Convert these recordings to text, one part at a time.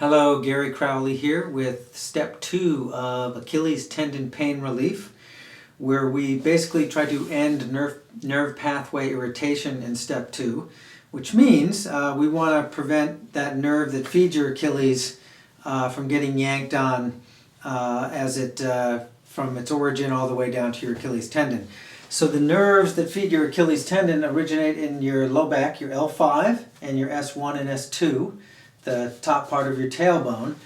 Hello, Gary Crowley here with step 2 of Achilles tendon pain relief, where we basically try to end nerve pathway irritation in step 2, which means we want to prevent that nerve that feeds your Achilles from getting yanked on from its origin all the way down to your Achilles tendon. So the nerves that feed your Achilles tendon originate in your low back, your L5, and your S1 and S2, the top part of your tailbone.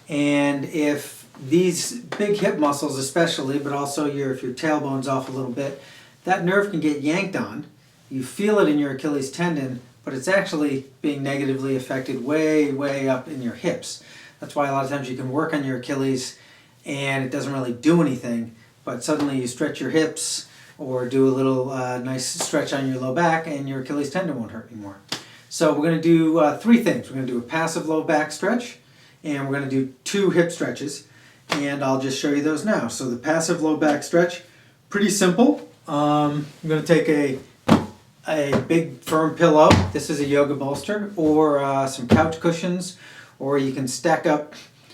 And if these big hip muscles especially, but also if your tailbone's off a little bit, that nerve can get yanked on. You feel it in your Achilles tendon, but it's actually being negatively affected way, way up in your hips. That's why a lot of times you can work on your Achilles and it doesn't really do anything, but suddenly you stretch your hips or do a little nice stretch on your low back and your Achilles tendon won't hurt anymore. So we're going to do 3 things. We're going to do a passive low back stretch, and we're going to do 2 hip stretches, and I'll just show you those now. So the passive low back stretch, pretty simple. I'm going to take a big firm pillow. This is a yoga bolster, or some couch cushions, or you can stack up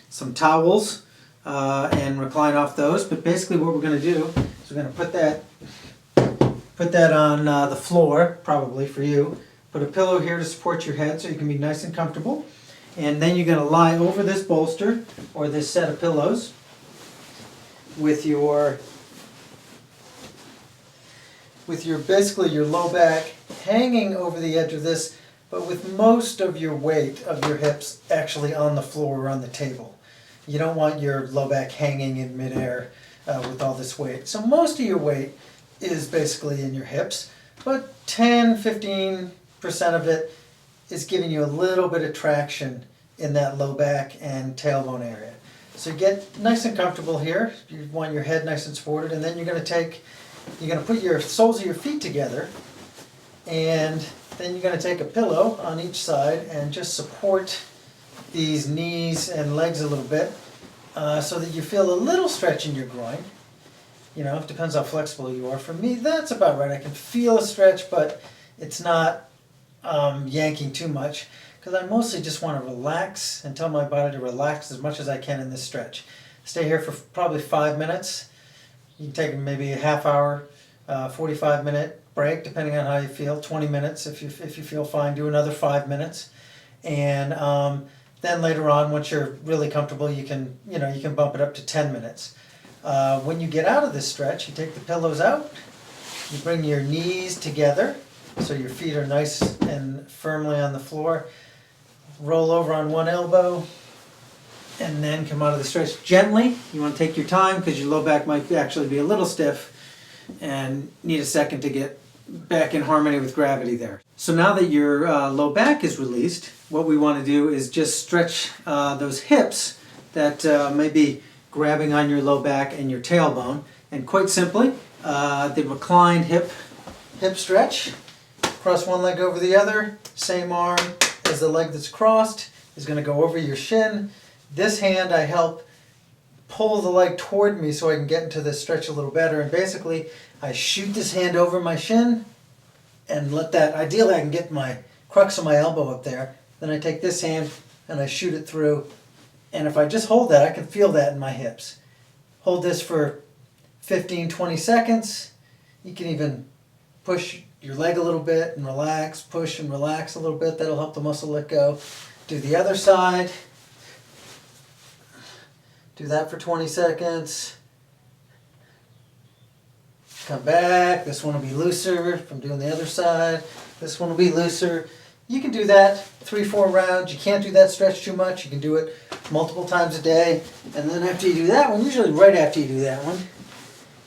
some towels and recline off those. But basically what we're going to do is we're going to put that on the floor, probably for you. Put a pillow here to support your head so you can be nice and comfortable. And then you're going to lie over this bolster or this set of pillows with your basically your low back hanging over the edge of this, but with most of your weight of your hips actually on the floor or on the table. You don't want your low back hanging in midair with all this weight. So most of your weight is basically in your hips, but 10-15% of it is giving you a little bit of traction in that low back and tailbone area. So get nice and comfortable here. You want your head nice and supported, and then you're going to put your soles of your feet together, and then you're going to take a pillow on each side and just support these knees and legs a little bit so that you feel a little stretch in your groin. You know, it depends how flexible you are. For me, that's about right. I can feel a stretch, but it's not yanking too much, because I mostly just want to relax and tell my body to relax as much as I can in this stretch. Stay here for probably 5 minutes. You can take maybe a half hour, 45-minute break, depending on how you feel. 20 minutes if you feel fine. Do another 5 minutes, and then later on, once you're really comfortable, you can bump it up to 10 minutes. When you get out of this stretch, you take the pillows out. You bring your knees together so your feet are nice and firmly on the floor. Roll over on one elbow and then come out of the stretch gently. You want to take your time because your low back might actually be a little stiff and need a second to get back in harmony with gravity there. So now that your low back is released, what we want to do is just stretch those hips that may be grabbing on your low back and your tailbone. And quite simply, the reclined hip stretch. Cross one leg over the other, same arm as the leg that's crossed is going to go over your shin. This hand I help pull the leg toward me so I can get into this stretch a little better. And basically I shoot this hand over my shin and ideally I can get my crux of my elbow up there. Then I take this hand and I shoot it through. And if I just hold that, I can feel that in my hips. Hold this for 15-20 seconds. You can even push your leg a little bit and relax, push and relax a little bit. That'll help the muscle let go. Do the other side. Do that for 20 seconds. Come back. This one will be looser from doing the other side. This one will be looser. You can do that 3-4 rounds. You can't do that stretch too much. You can do it multiple times a day. And then after you do that one, usually right after you do that one,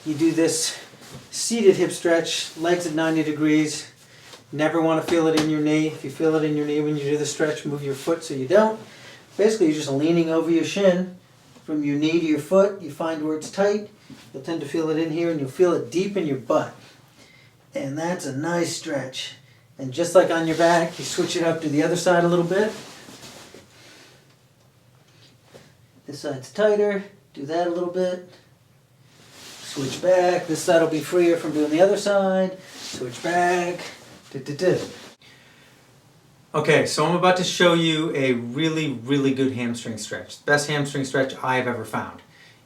you do this seated hip stretch, legs at 90 degrees. Never want to feel it in your knee. If you feel it in your knee when you do the stretch, move your foot so you don't. Basically, you're just leaning over your shin from your knee to your foot. You find where it's tight. You'll tend to feel it in here, and you'll feel it deep in your butt. And that's a nice stretch. And just like on your back, you switch it up to the other side a little bit. This side's tighter. Do that a little bit. Switch back. This side will be freer from doing the other side. Switch back. Okay, so I'm about to show you a really good hamstring stretch. Best hamstring stretch I've ever found.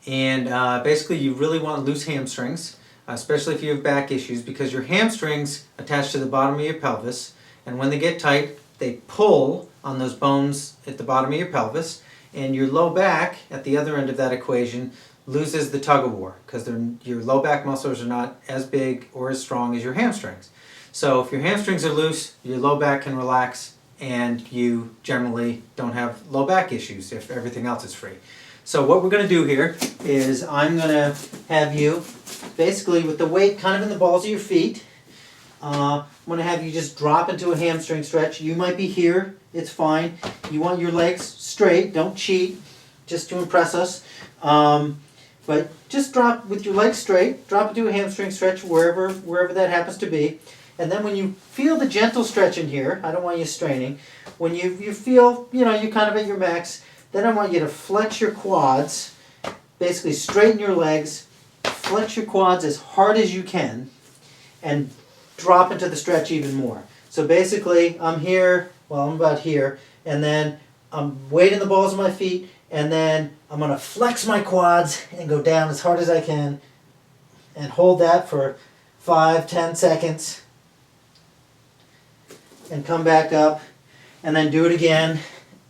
And basically you really want loose hamstrings, especially if you have back issues, because your hamstrings attach to the bottom of your pelvis, and when they get tight, they pull on those bones at the bottom of your pelvis, and your low back, at the other end of that equation, loses the tug of war, because your low back muscles are not as big or as strong as your hamstrings. So if your hamstrings are loose, your low back can relax, and you generally don't have low back issues if everything else is free. So what we're going to do here is I'm going to have you, basically with the weight kind of in the balls of your feet, I'm going to have you just drop into a hamstring stretch. You might be here, it's fine. You want your legs straight, don't cheat, just to impress us. But just drop with your legs straight, drop into a hamstring stretch wherever that happens to be. And then when you feel the gentle stretch in here, I don't want you straining, when you feel, you're kind of at your max, then I want you to flex your quads, basically straighten your legs, flex your quads as hard as you can, and drop into the stretch even more. So basically, I'm here, I'm about here, and then I'm weighting the balls of my feet, and then I'm going to flex my quads and go down as hard as I can, and hold that for 5-10 seconds. And come back up, and then do it again,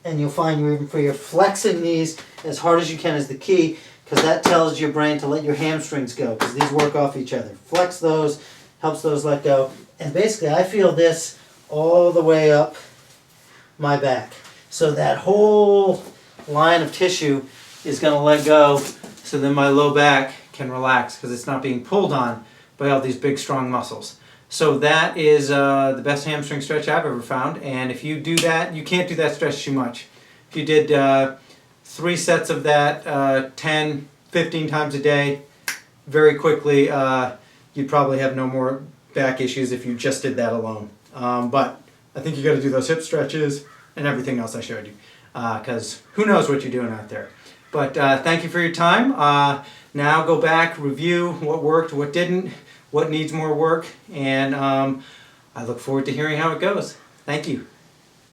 and you'll find you're flexing these as hard as you can is the key, because that tells your brain to let your hamstrings go, because these work off each other. Flex those, helps those let go, and basically I feel this all the way up my back. So that whole line of tissue is going to let go, so then my low back can relax, because it's not being pulled on by all these big strong muscles. So that is the best hamstring stretch I've ever found, and if you do that, you can't do that stretch too much. If you did 3 sets of that 10, 15 times a day, very quickly, you'd probably have no more back issues if you just did that alone. But I think you got to do those hip stretches and everything else I showed you, because who knows what you're doing out there. But thank you for your time. Now go back, review what worked, what didn't, what needs more work, and I look forward to hearing how it goes. Thank you.